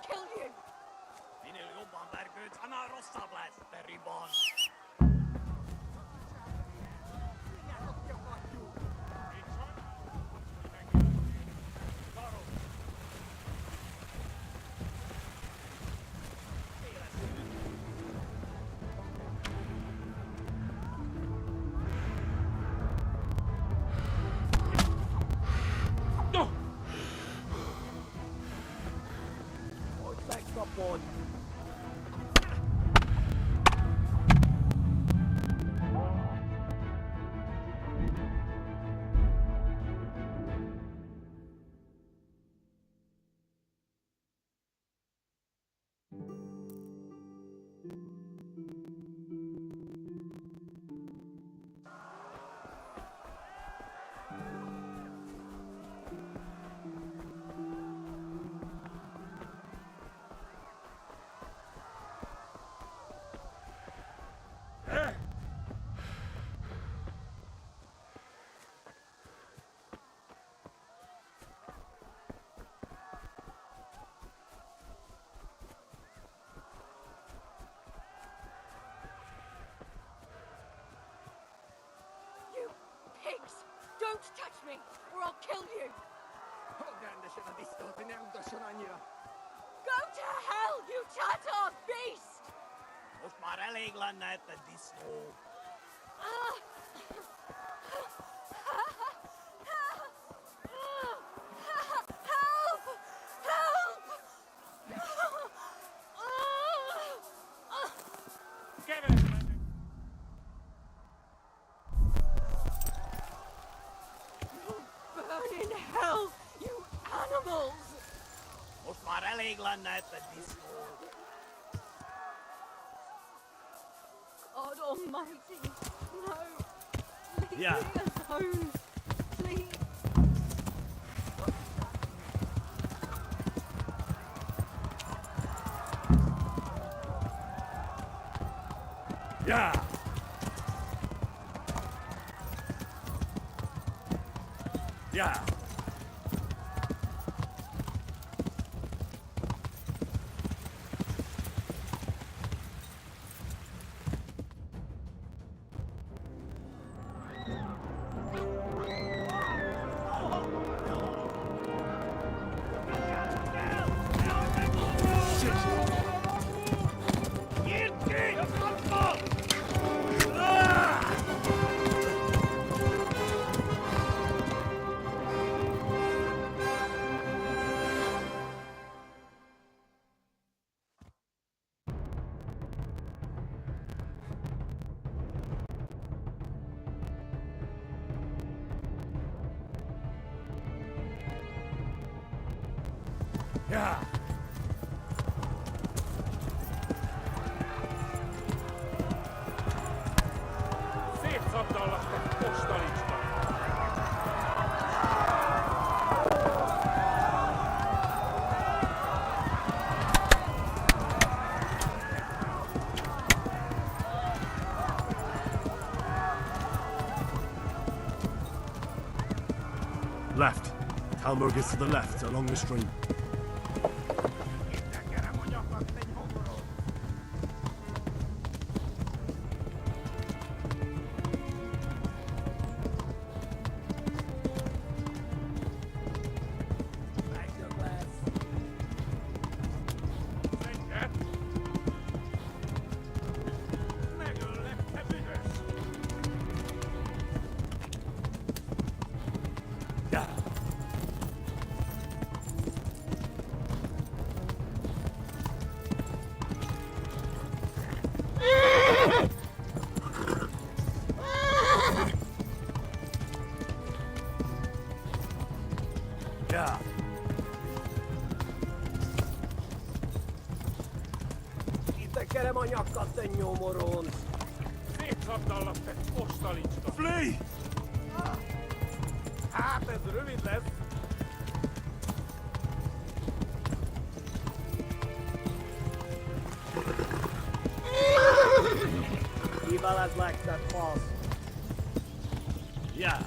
kill you! Pigs! Don't touch me, or I'll kill you! Go to hell, you Tatar beast! Help! Help! Burn in hell, you animals! God almighty, no! Leave me alone, please! Yeah! Yeah! Yeah! Szétszabta a postalicska! Left. Talmor gets to the left, along the stream. Kerem a nyakat, te nyomoron! Szétszabdallak, te postalicska! Flee! Hát ez rövid lesz! Hibálás that falls. Yeah!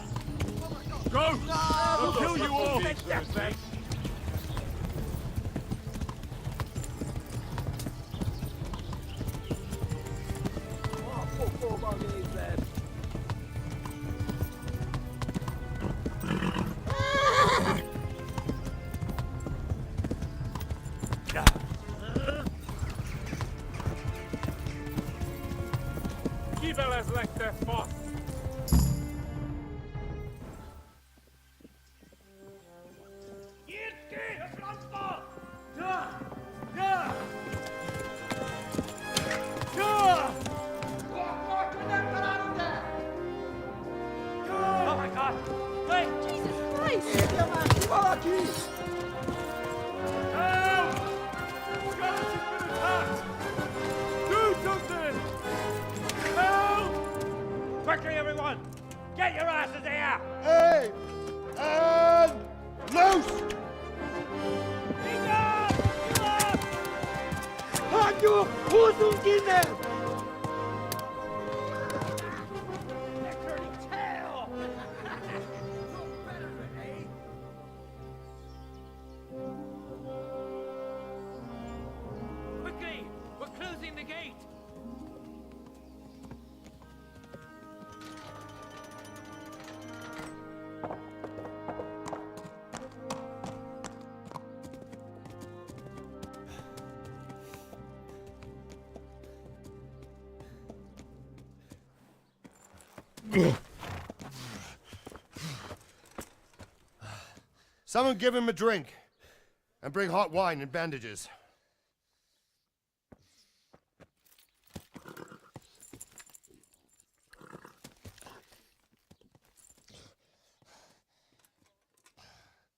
Go! I'll kill you all! pokóba nézed! Kivelezlek, te fasz! Nyitd ki a francba! Ja! Ja! Ja! Oh my God! Wait! Jesus Christ! Érje már ki valaki! Help! Scotland has been attacked! Do something! Help! Quickly, everyone! Get your asses here! Hey! And loose! Hagyjuk! Húzzunk innen! Quickly! We're closing the gate! Someone give him a drink. And bring hot wine and bandages.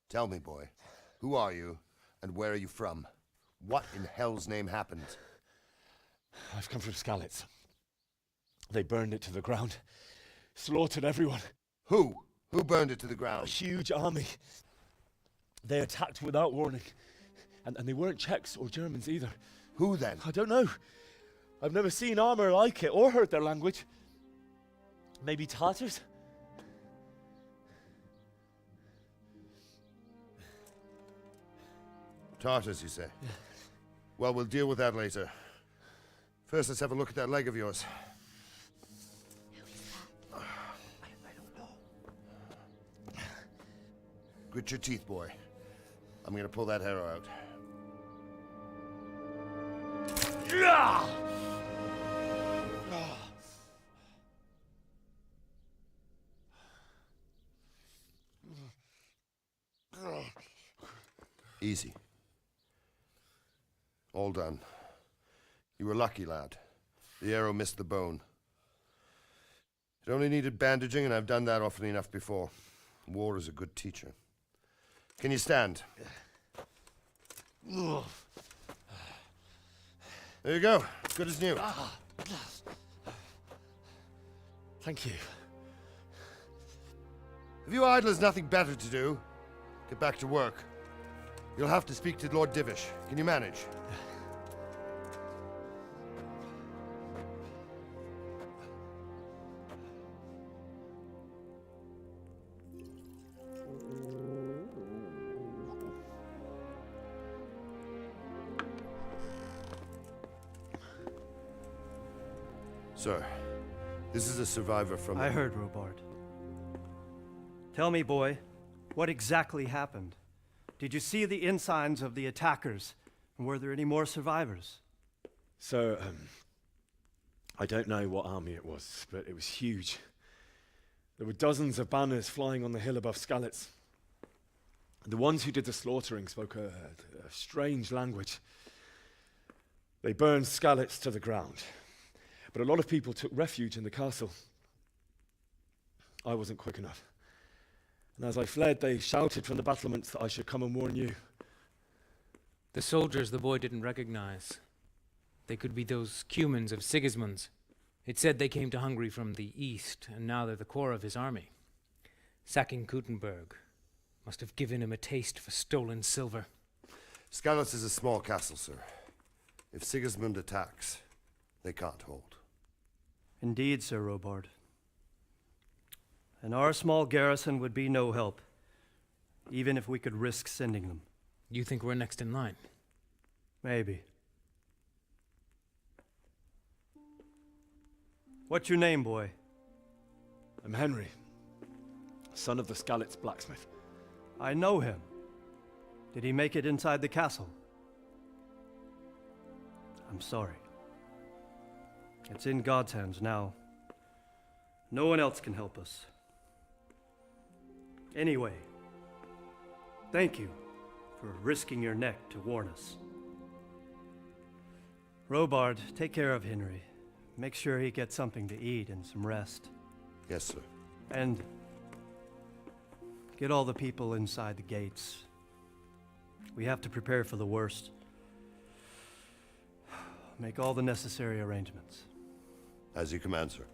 Tell me, boy, who are you and where are you from? What in hell's name happened? I've come from Skalitz. They burned it to the ground, slaughtered everyone. Who? Who burned it to the A ground? huge army. They attacked without warning. And they weren't Czechs or Germans either. Who then? I don't know. I've never seen armor like it or heard their language. Maybe Tatars? Tartars, you say? Well, we'll deal with that later. First, let's have a look at that leg of yours. I don't know. Grit your teeth, boy. I'm gonna pull that arrow out. Easy. All done. You were lucky, lad. The arrow missed the bone. It only needed bandaging, and I've done that often enough before. War is a good teacher. Can you stand? There you go. Good as new. Thank you. If you idlers nothing better to do, get back to work. You'll have to speak to Lord Divish. Can you manage? Sir, this is a survivor from... I heard, Robard. Tell me, boy, what exactly happened? Did you see the ensigns of the attackers? And were there any more survivors? So, I don't know what army it was, but it was huge. There were dozens of banners flying on the hill above Skalitz. The ones who did the slaughtering spoke a strange language. They burned Skalitz to the ground, but a lot of people took refuge in the castle. I wasn't quick enough. And as I fled, they shouted from the battlements that I should come and warn you. The soldiers the boy didn't recognize. They could be those Cumans of Sigismund's. It said they came to Hungary from the east, and now they're the core of his army. Sacking Kuttenberg must have given him a taste for stolen silver. Skalitz is a small castle, sir. If Sigismund attacks, they can't hold. Indeed, Sir Robard. And our small garrison would be no help, even if we could risk sending them. You think we're next in line? Maybe. What's your name, boy? I'm Henry, son of the Skalitz blacksmith. I know him. Did he make it inside the castle? I'm sorry. It's in God's hands now. No one else can help us. Anyway, thank you for risking your neck to warn us. Robard, take care of Henry. Make sure he gets something to eat and some rest. Yes, sir. And get all the people inside the gates. We have to prepare for the worst. Make all the necessary arrangements. As you command, sir.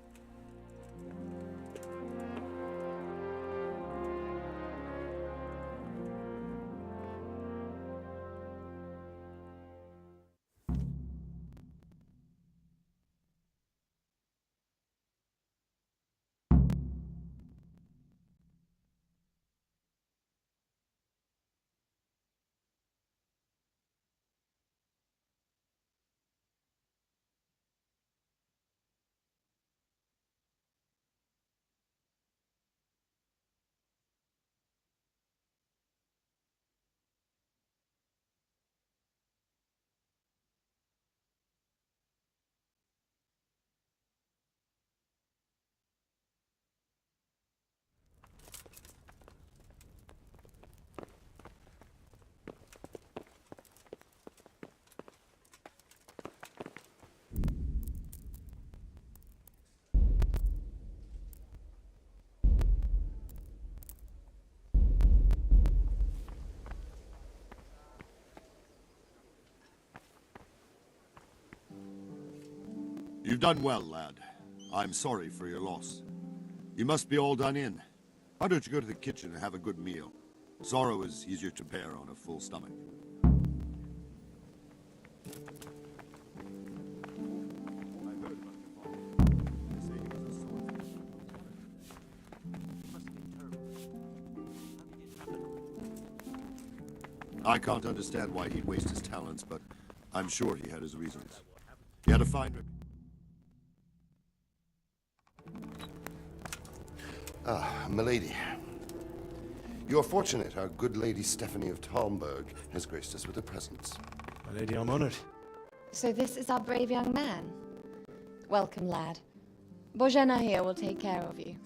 You've done well, lad. I'm sorry for your loss. You must be all done in. Why don't you go to the kitchen and have a good meal? Sorrow is easier to bear on a full stomach. I can't understand why he'd waste his talents, but I'm sure he had his reasons. He had a fine... Ah, milady. You're fortunate our good lady Stephanie of Talmberg has graced us with her presence. My lady, I'm honored. So this is our brave young man. Welcome, lad. Bogena here will take care of you.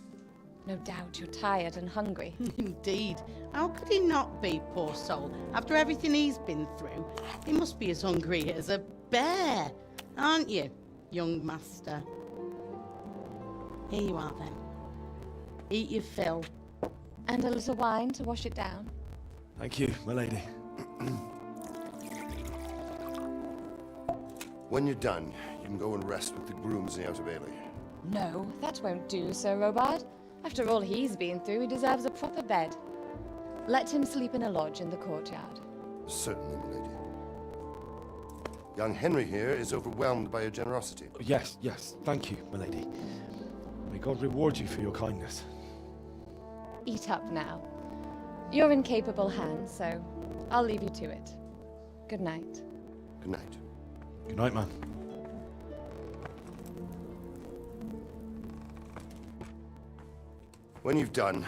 No doubt you're tired and hungry. Indeed. How could he not be, poor soul? After everything he's been through, he must be as hungry as a bear, aren't you, young master? Here you are, then. Eat your fill. And a little wine to wash it down. Thank you, my lady. When you're done, you can go and rest with the grooms in the Outer Bailey. No, that won't do, Sir Robard. After all he's been through, he deserves a proper bed. Let him sleep in a lodge in the courtyard. Certainly, milady. Young Henry here is overwhelmed by your generosity. Yes, yes, thank you, my lady. May God reward you for your kindness. Eat up now. You're in capable hands, so I'll leave you to it. Good night. Good night. Good night, man. When you've done,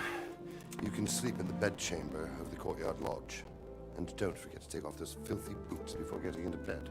you can sleep in the bedchamber of the courtyard lodge. And don't forget to take off those filthy boots before getting into bed.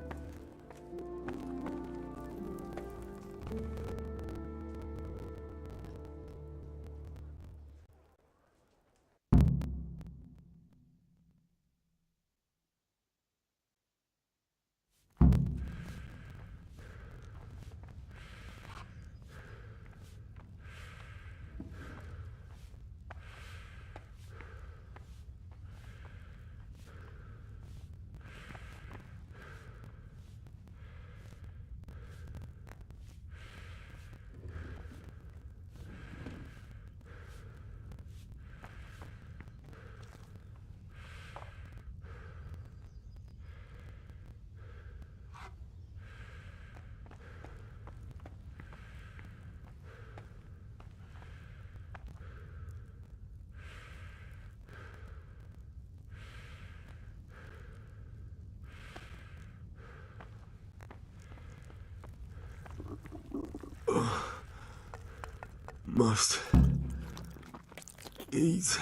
must eat.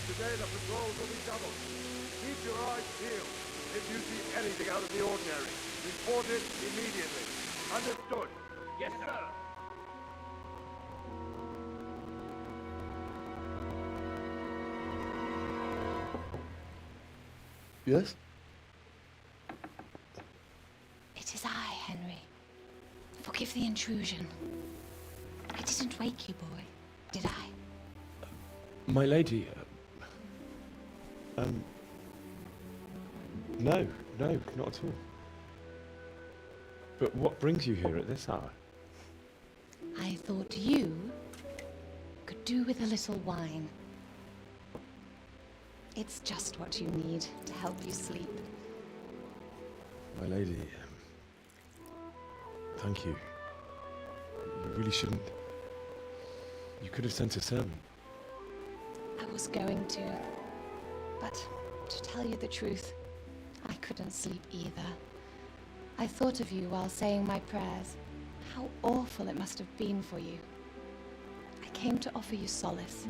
Today the patrols will be doubled. Keep your eyes peeled. If you see anything out of the ordinary, report it immediately. Understood? Yes, sir. Yes? It is I, Henry. Forgive the intrusion. I didn't wake you, boy, did I? My lady, no, not at all. But what brings you here at this hour? I thought you could do with a little wine. It's just what you need to help you sleep. My lady, thank you. You really shouldn't. You could have sent a servant. I was going to, but to tell you the truth, I couldn't sleep either. I thought of you while saying my prayers. How awful it must have been for you. I came to offer you solace,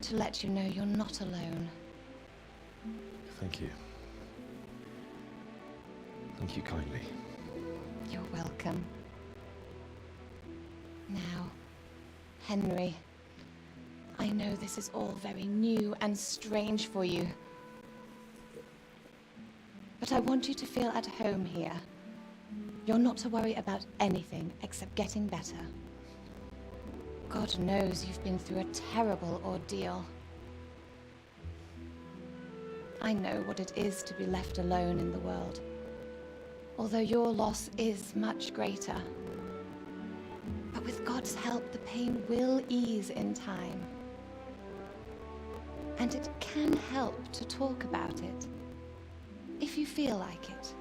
to let you know you're not alone. Thank you. Thank you kindly. You're welcome. Now, Henry, I know this is all very new and strange for you. But I want you to feel at home here. You're not to worry about anything except getting better. God knows you've been through a terrible ordeal. I know what it is to be left alone in the world, although your loss is much greater. But with God's help, the pain will ease in time. And it can help to talk about it, if you feel like it.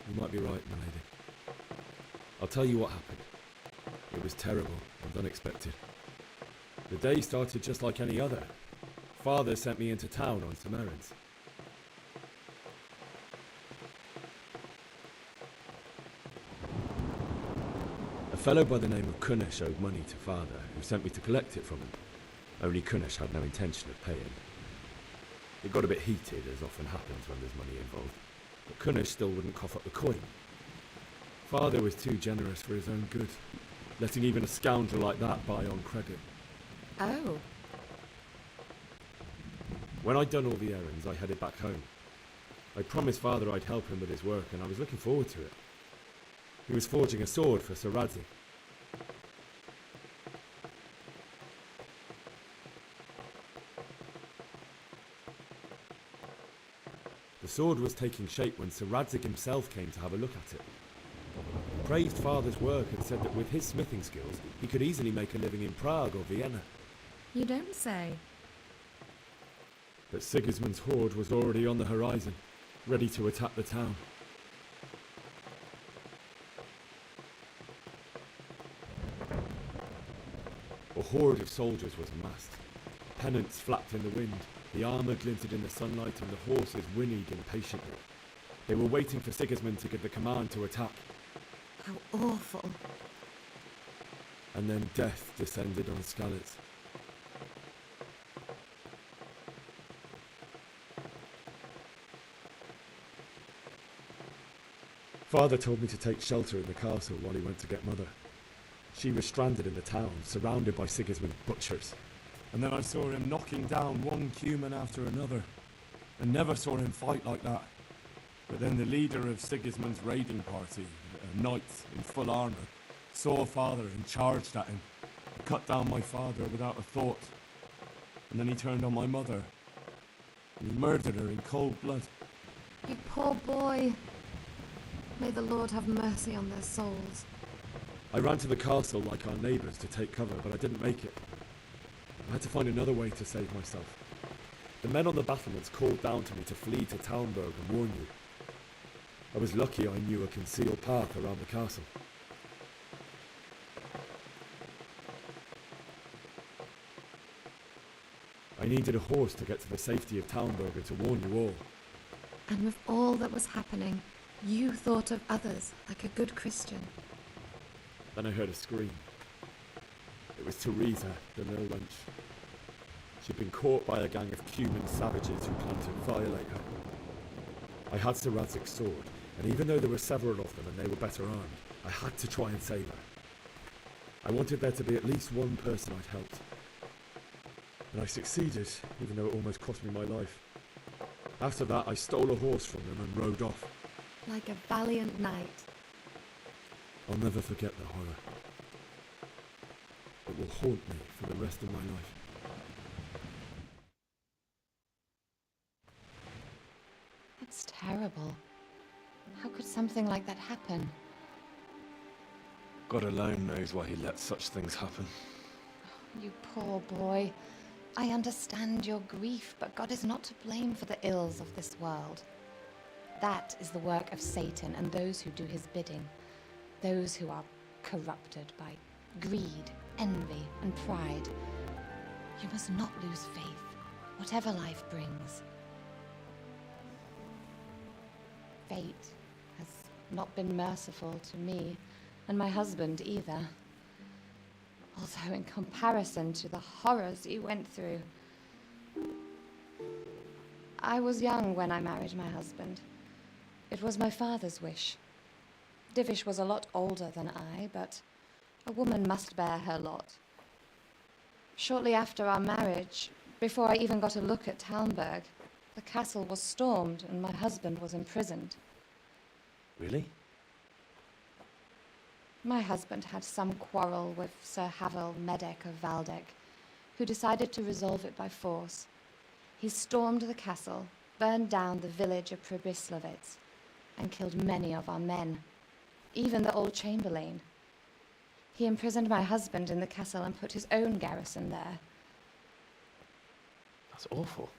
You might be right, my lady. I'll tell you what happened. It was terrible and unexpected. The day started just like any other. Father sent me into town on some errands. A fellow by the name of Kunnish owed money to Father, who sent me to collect it from him. Only Kunnish had no intention of paying. It got a bit heated, as often happens when there's money involved. But Kunnish still wouldn't cough up the coin. Father was too generous for his own good, letting even a scoundrel like that buy on credit. Oh. When I'd done all the errands, I headed back home. I promised Father I'd help him with his work, and I was looking forward to it. He was forging a sword for Sir Radzi. sword was taking shape when Sir Radzig himself came to have a look at it. The praised father's work had said that with his smithing skills, he could easily make a living in Prague or Vienna. You don't say. But Sigismund's horde was already on the horizon, ready to attack the town. A horde of soldiers was amassed. Pennants flapped in the wind, the armour glinted in the sunlight, and the horses whinnied impatiently. They were waiting for Sigismund to give the command to attack. How awful. And then death descended on Skalitz. Father told me to take shelter in the castle while he went to get Mother. She was stranded in the town, surrounded by Sigismund butchers. And then I saw him knocking down one Cuman after another, and never saw him fight like that. But then the leader of Sigismund's raiding party, a knight in full armour, saw Father and charged at him. He cut down my father without a thought. And then he turned on my mother, and he murdered her in cold blood. You poor boy. May the Lord have mercy on their souls. I ran to the castle like our neighbours to take cover, but I didn't make it. I had to find another way to save myself. The men on the battlements called down to me to flee to Talmberg and warn you. I was lucky I knew a concealed path around the castle. I needed a horse to get to the safety of Talmberg and to warn you all. And with all that was happening, you thought of others like a good Christian. Then I heard a scream. It was Teresa, the little wench. She'd been caught by a gang of Cuman savages who planned to violate her. I had Sir Radzig's sword, and even though there were several of them and they were better armed, I had to try and save her. I wanted there to be at least one person I'd helped. And I succeeded, even though it almost cost me my life. After that, I stole a horse from them and rode off. Like a valiant knight. I'll never forget the horror. It will haunt me for the rest of my life. It's terrible. How could something like that happen? God alone knows why he lets such things happen. You poor boy. I understand your grief, but God is not to blame for the ills of this world. That is the work of Satan and those who do his bidding. Those who are corrupted by greed, envy, and pride. You must not lose faith, whatever life brings. Fate has not been merciful to me, and my husband either. Although in comparison to the horrors you went through. I was young when I married my husband. It was my father's wish. Divish was a lot older than I, but a woman must bear her lot. Shortly after our marriage, before I even got a look at Talmberg, the castle was stormed and my husband was imprisoned. Really? My husband had some quarrel with Sir Havel Medek of Valdek, who decided to resolve it by force. He stormed the castle, burned down the village of Pribyslavitz, and killed many of our men, even the old chamberlain. He imprisoned my husband in the castle and put his own garrison there. That's awful.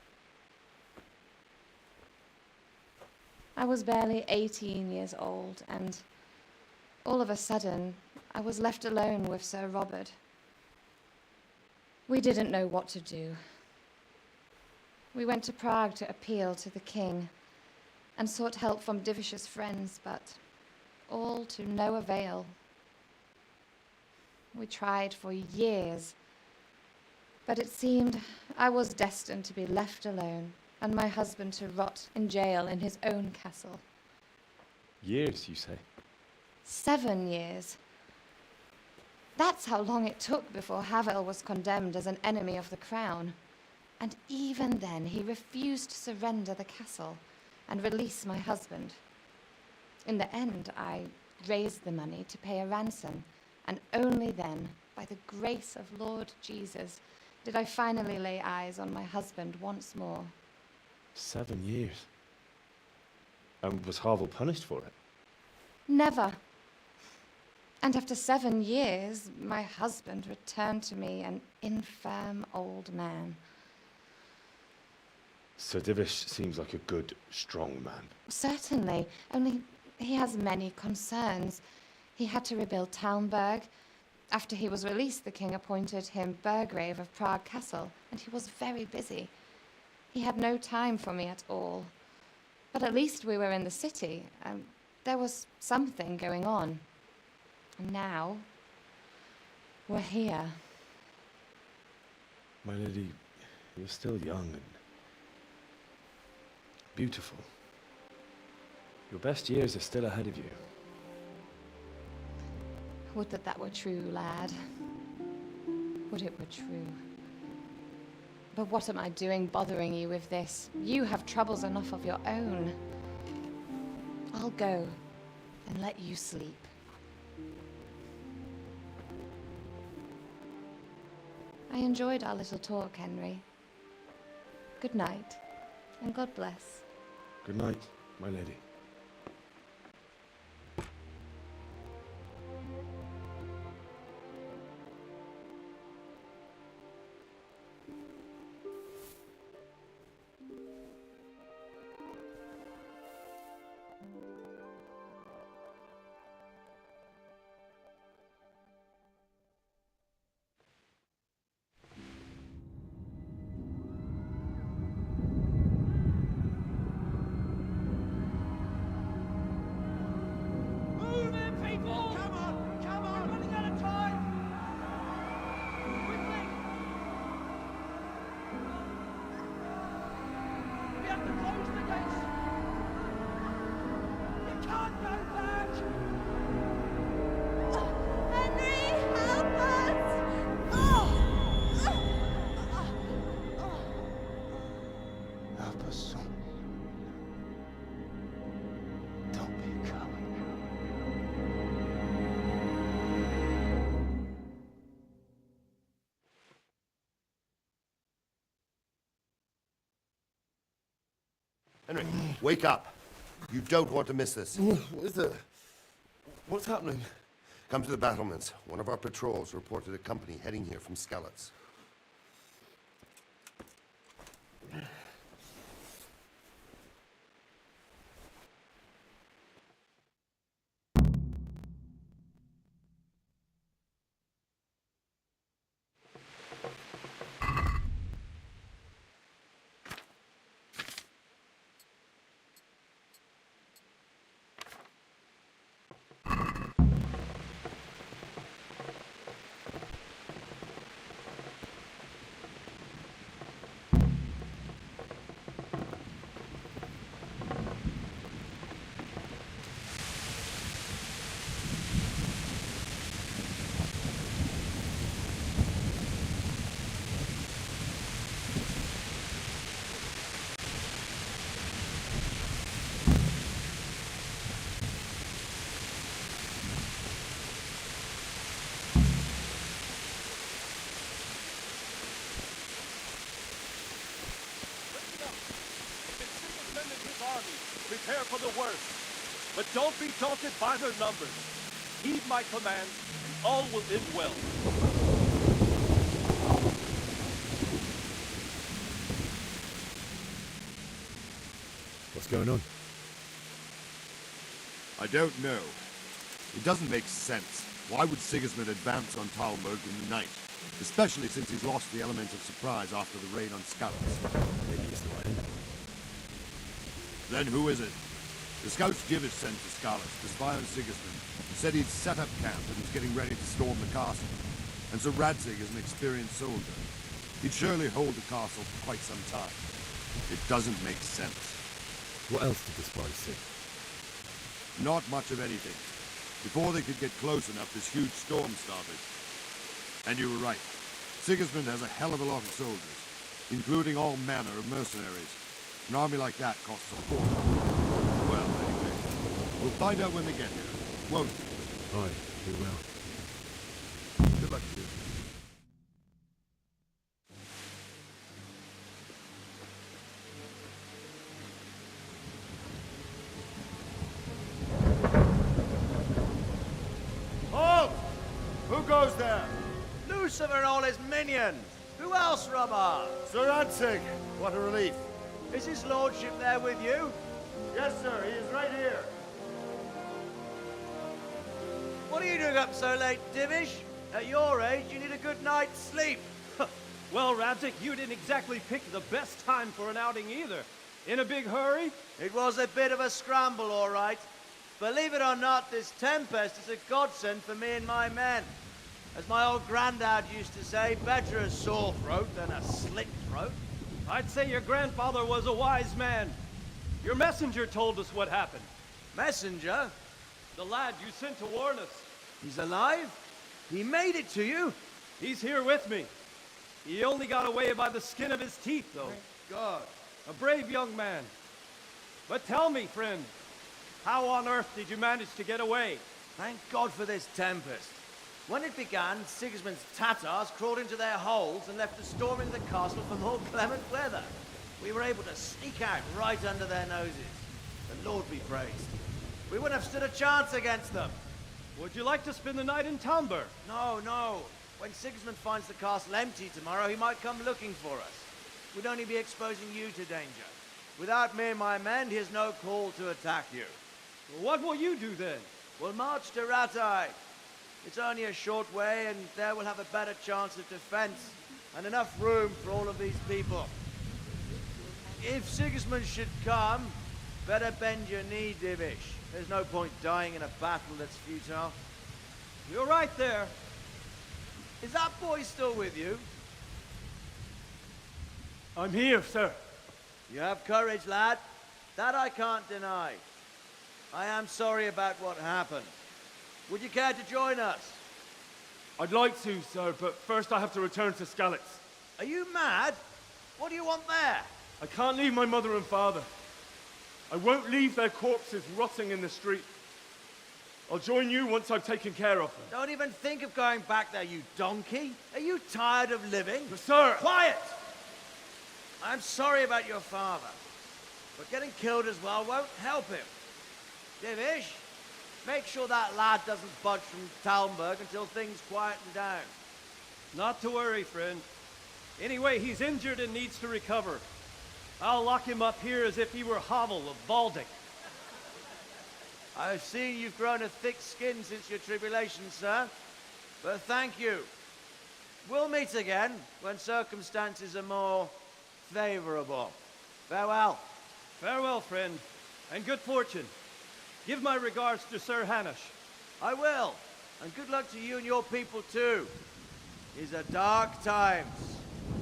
I was barely 18 years old, and all of a sudden, I was left alone with Sir Robert. We didn't know what to do. We went to Prague to appeal to the king and sought help from Divish's friends, but all to no avail. We tried for years, but it seemed I was destined to be left alone and my husband to rot in jail in his own castle. Years, you say? 7 years. That's how long it took before Havel was condemned as an enemy of the crown. And even then, he refused to surrender the castle and release my husband. In the end, I raised the money to pay a ransom, and only then, by the grace of Lord Jesus, did I finally lay eyes on my husband once more. 7 years. And was Harville punished for it? Never. And after 7 years, my husband returned to me an infirm old man. Sir Divish seems like a good, strong man. Certainly, only he has many concerns. He had to rebuild Talmberg. After he was released, the king appointed him Burgrave of Prague Castle, and he was very busy. He had no time for me at all. But at least we were in the city, and there was something going on. And now, we're here. My lady, you're still young and beautiful. Your best years are still ahead of you. Would that that were true, lad. Would it were true. But what am I doing bothering you with this? You have troubles enough of your own. I'll go and let you sleep. I enjoyed our little talk, Henry. Good night, and God bless. Good night, my lady. Henry, wake up. You don't want to miss this. What is it? What's happening? Come to the battlements. One of our patrols reported a company heading here from Skalitz. Prepare for the worst, but don't be daunted by their numbers. Heed my command, and all will end well. What's going on? I don't know. It doesn't make sense. Why would Sigismund advance on Talmberg in the night? Especially since he's lost the element of surprise after the raid on Skalitz. Maybe he's the one. Then who is it? The scouts Divish sent to Skalitz to spy on Sigismund said he'd set up camp and was getting ready to storm the castle. And Sir Radzig is an experienced soldier. He'd surely hold the castle for quite some time. It doesn't make sense. What else did the spies see? Not much of anything. Before they could get close enough, this huge storm started. And you were right. Sigismund has a hell of a lot of soldiers, including all manner of mercenaries. An army like that costs a fortune. Well, anyway, we'll find out when they get here, won't we? Aye, we will. Good luck to you. there? Lucifer and all his minions. Who else, Robert? Sir Ansig, what a relief. Is his lordship there with you? Yes, sir, he is right here. What are you doing up so late, Divish? At your age, you need a good night's sleep. Well, Radzik, you didn't exactly pick the best time for an outing either. In a big hurry? It was a bit of a scramble, all right. Believe it or not, this tempest is a godsend for me and my men. As my old granddad used to say, better a sore throat than a slit throat. I'd say your grandfather was a wise man. Your messenger told us what happened. Messenger? The lad you sent to warn us. He's alive? He made it to you? He's here with me. He only got away by the skin of his teeth, though. Thank God. A brave young man. But tell me, friend, how on earth did you manage to get away? Thank God for this tempest. When it began, Sigismund's Tatars crawled into their holes and left us storming the castle for more clement weather. We were able to sneak out right under their noses. The Lord be praised. We wouldn't have stood a chance against them. Would you like to spend the night in Talmberg? No, no. When Sigismund finds the castle empty tomorrow, he might come looking for us. We'd only be exposing you to danger. Without me and my men, he has no call to attack you. What will you do then? We'll march to Ratai. It's only a short way, and there we'll have a better chance of defense and enough room for all of these people. If Sigismund should come, better bend your knee, Divish. There's no point dying in a battle that's futile. You're right there. Is that boy still with you? I'm here, sir. You have courage, lad. That I can't deny. I am sorry about what happened. Would you care to join us? I'd like to, sir, but first I have to return to Skalitz. Are you mad? What do you want there? I can't leave my mother and father. I won't leave their corpses rotting in the street. I'll join you once I've taken care of them. Don't even think of going back there, you donkey. Are you tired of living? But sir! Quiet! I'm sorry about your father, but getting killed as well won't help him. Divish, make sure that lad doesn't budge from Talmberg until things quieten down. Not to worry, friend. Anyway, he's injured and needs to recover. I'll lock him up here as if he were Havel of Baldic. I've seen you've grown a thick skin since your tribulation, sir. But thank you. We'll meet again when circumstances are more favorable. Farewell. Farewell, friend, and good fortune. Give my regards to Sir Hanush. I will. And good luck to you and your people, too. These are dark times.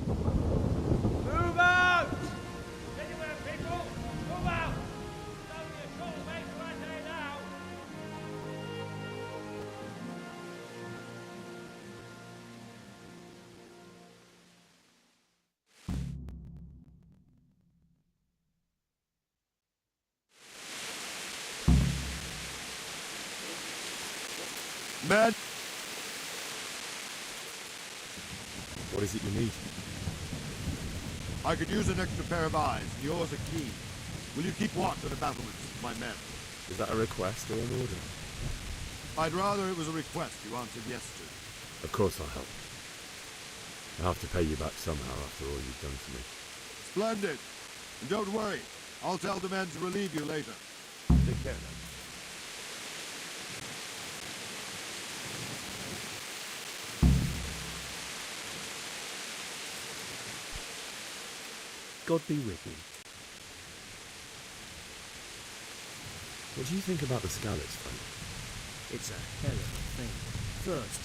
Move out! Anywhere, people! Move out! It's only a short way to Ratai now! Man! What is it you need? I could use an extra pair of eyes. Yours are keen. Will you keep watch on the battlements, my men? Is that a request or an order? I'd rather it was a request you answered yes to. Of course I'll help. I'll have to pay you back somehow after all you've done for me. Splendid. And don't worry. I'll tell the men to relieve you later. Take care then. God be with you. What do you think about the Skalitz fight? It's a hell of a thing. First,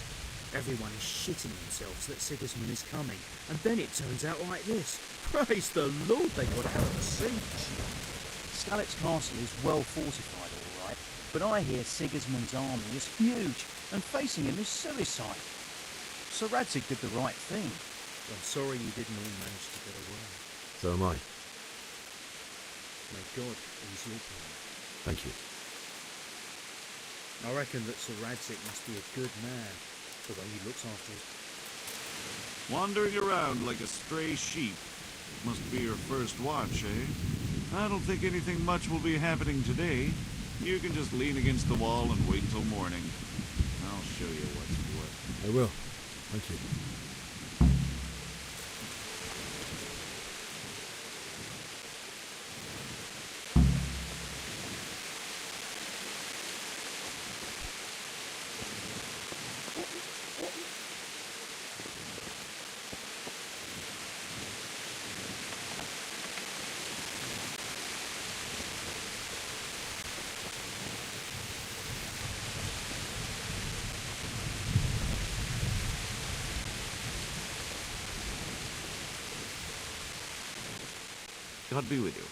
everyone is shitting themselves that Sigismund is coming, and then it turns out like this. Praise the Lord, they got out of the siege. Skalitz Castle is well fortified, all right, but I hear Sigismund's army is huge, and facing him is suicide. Sir Radzig did the right thing. I'm sorry you didn't all manage to get away. So am I. May God ease your pain. Thank you. I reckon that Sir Radzig must be a good man, the way he looks after it. Wandering around like a stray sheep. Must be your first watch, eh? I don't think anything much will be happening today. You can just lean against the wall and wait till morning. I'll show you what's what. I will. Thank you. God be with you.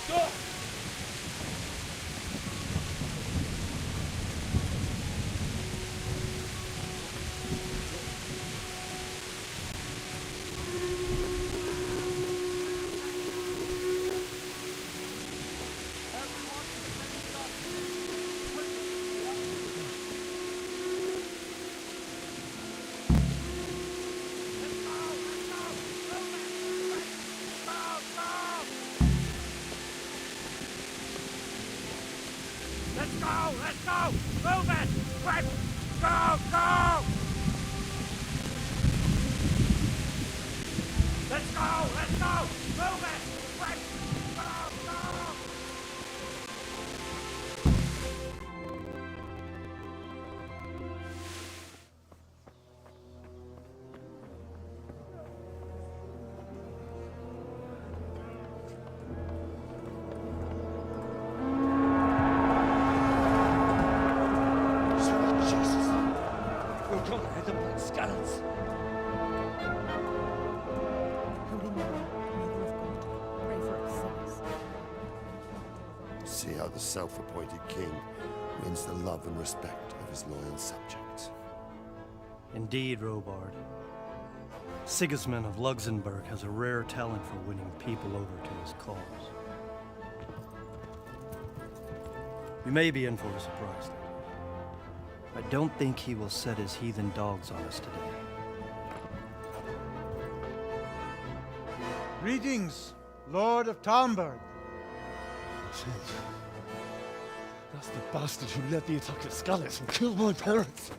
Go! Let's go! Let's go! Move it! Quick! Go! Go! Let's go! Let's go! Move it! Quick! Go! Go! See how the self-appointed king wins the love and respect of his loyal subjects. Indeed, Robard. Sigismund of Luxembourg has a rare talent for winning people over to his cause. We may be in for a surprise, though. I don't think he will set his heathen dogs on us today. Greetings, Lord of Talmberg. That's the bastard who led the attack at Skalitz and killed my parents.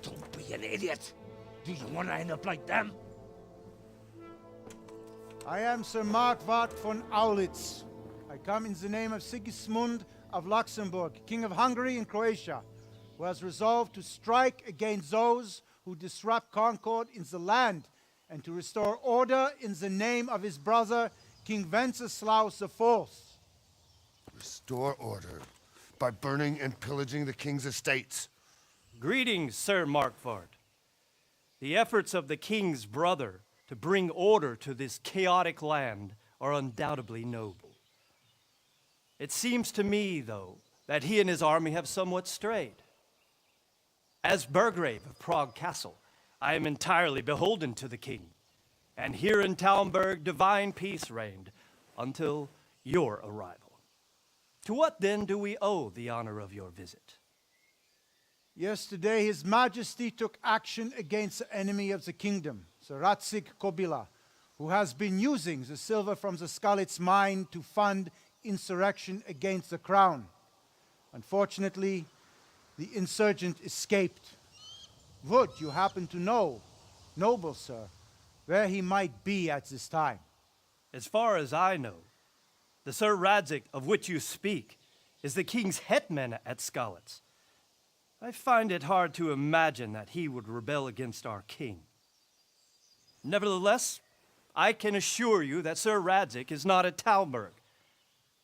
Don't be an idiot! Do you want to end up like them? I am Sir Markwart von Aulitz. I come in the name of Sigismund of Luxembourg, King of Hungary and Croatia, who has resolved to strike against those who disrupt concord in the land and to restore order in the name of his brother, King Wenceslaus IV. Restore order by burning and pillaging the king's estates. Greetings, Sir Markwart. The efforts of the king's brother to bring order to this chaotic land are undoubtedly noble. It seems to me, though, that he and his army have somewhat strayed. As Burgrave of Prague Castle, I am entirely beholden to the king, and here in Talmberg divine peace reigned until your arrival. To what then do we owe the honor of your visit? Yesterday, His Majesty took action against the enemy of the kingdom, Sir Radzik Kobila, who has been using the silver from the Skalitz mine to fund insurrection against the crown. Unfortunately, the insurgent escaped. Would you happen to know, noble sir, where he might be at this time? As far as I know, the Sir Radzik of which you speak is the king's hetman at Skalitz. I find it hard to imagine that he would rebel against our king. Nevertheless, I can assure you that Sir Radzik is not at Talmberg.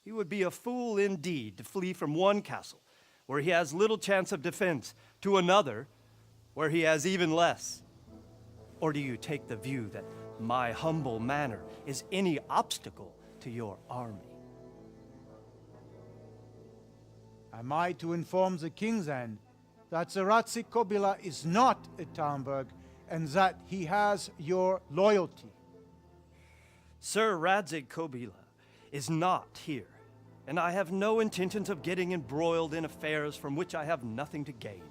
He would be a fool indeed to flee from one castle, where he has little chance of defense, to another, where he has even less. Or do you take the view that my humble manner is any obstacle to your army? Am I to inform the king then that Sir Radzik Kobila is not at Talmberg and that he has your loyalty? Sir Radzik Kobila is not here, and I have no intentions of getting embroiled in affairs from which I have nothing to gain.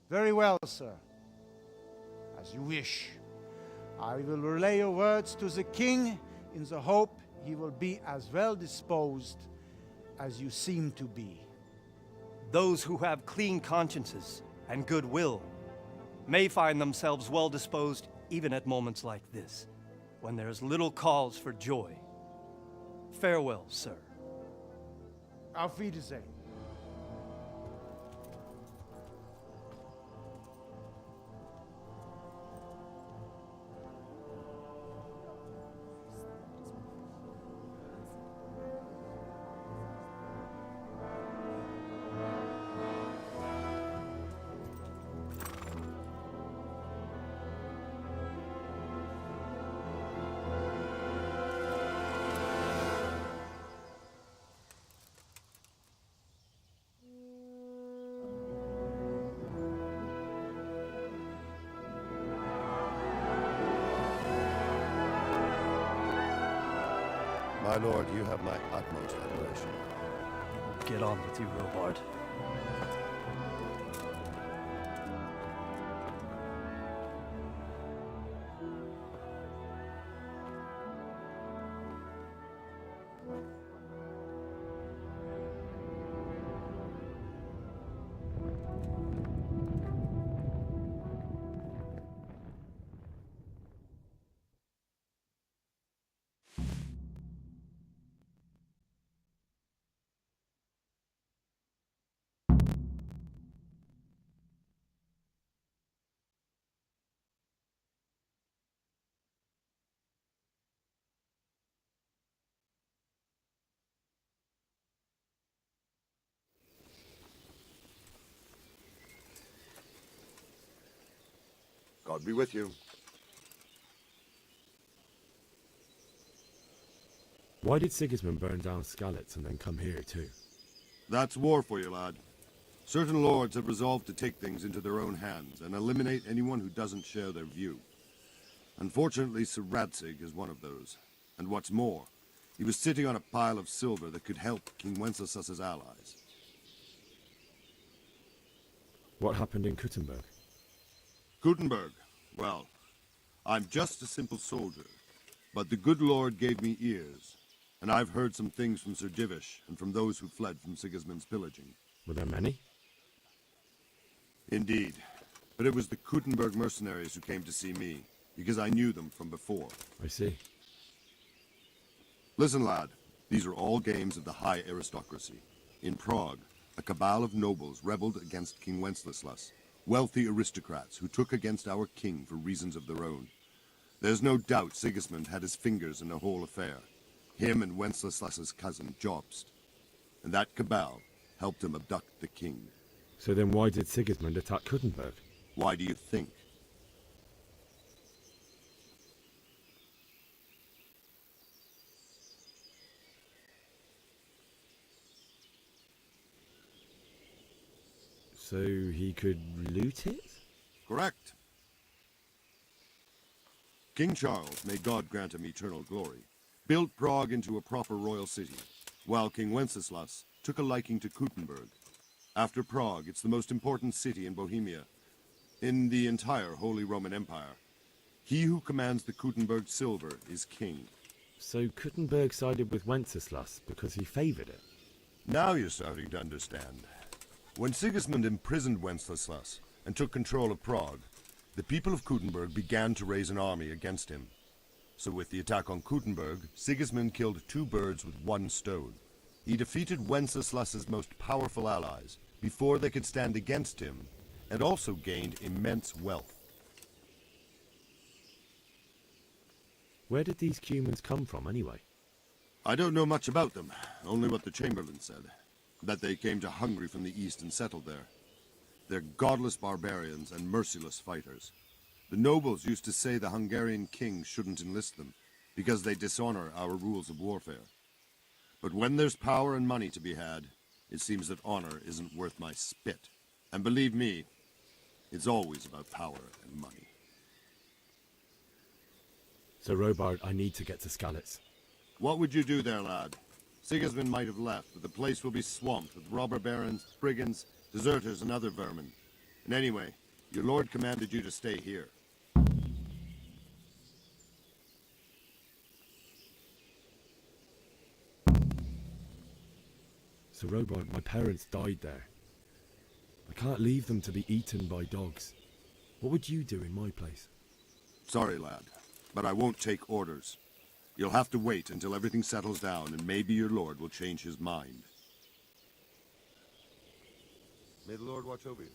Very well, sir. As you wish. I will relay your words to the king in the hope he will be as well disposed as you seem to be. Those who have clean consciences and goodwill may find themselves well disposed even at moments like this, when there is little cause for joy. Farewell, sir. Auf Wiedersehen. My lord, you have my utmost admiration. Get on with you, Robard. God be with you. Why did Sigismund burn down Skalitz and then come here too? That's war for you, lad. Certain lords have resolved to take things into their own hands and eliminate anyone who doesn't share their view. Unfortunately, Sir Radzig is one of those. And what's more, he was sitting on a pile of silver that could help King Wenceslas's allies. What happened in Kuttenberg? Kuttenberg? Well, I'm just a simple soldier, but the good Lord gave me ears, and I've heard some things from Sir Divish and from those who fled from Sigismund's pillaging. Were there many? Indeed, but it was the Kuttenberg mercenaries who came to see me, because I knew them from before. I see. Listen, lad, these are all games of the high aristocracy. In Prague, a cabal of nobles rebelled against King Wenceslas, wealthy aristocrats who took against our king for reasons of their own. There's no doubt Sigismund had his fingers in the whole affair. Him and Wenceslas's cousin, Jobst. And that cabal helped him abduct the king. So then why did Sigismund attack Kuttenberg? Why do you think? So he could loot it? Correct. King Charles, may God grant him eternal glory, built Prague into a proper royal city, while King Wenceslas took a liking to Kuttenberg. After Prague, it's the most important city in Bohemia, in the entire Holy Roman Empire. He who commands the Kuttenberg silver is king. So Kuttenberg sided with Wenceslas because he favoured it? Now you're starting to understand. When Sigismund imprisoned Wenceslas and took control of Prague, the people of Kuttenberg began to raise an army against him. So with the attack on Kuttenberg, Sigismund killed two birds with one stone. He defeated Wenceslas's most powerful allies before they could stand against him, and also gained immense wealth. Where did these humans come from anyway? I don't know much about them, only what the Chamberlain said. That they came to Hungary from the east and settled there. They're godless barbarians and merciless fighters. The nobles used to say the Hungarian king shouldn't enlist them, because they dishonor our rules of warfare. But when there's power and money to be had, it seems that honor isn't worth my spit. And believe me, it's always about power and money. So Robard, I need to get to Skalitz. What would you do there, lad? Sigismund might have left, but the place will be swamped with robber barons, brigands, deserters, and other vermin. And anyway, your lord commanded you to stay here. So Robard, my parents died there. I can't leave them to be eaten by dogs. What would you do in my place? Sorry, lad, but I won't take orders. You'll have to wait until everything settles down, and maybe your lord will change his mind. May the Lord watch over you.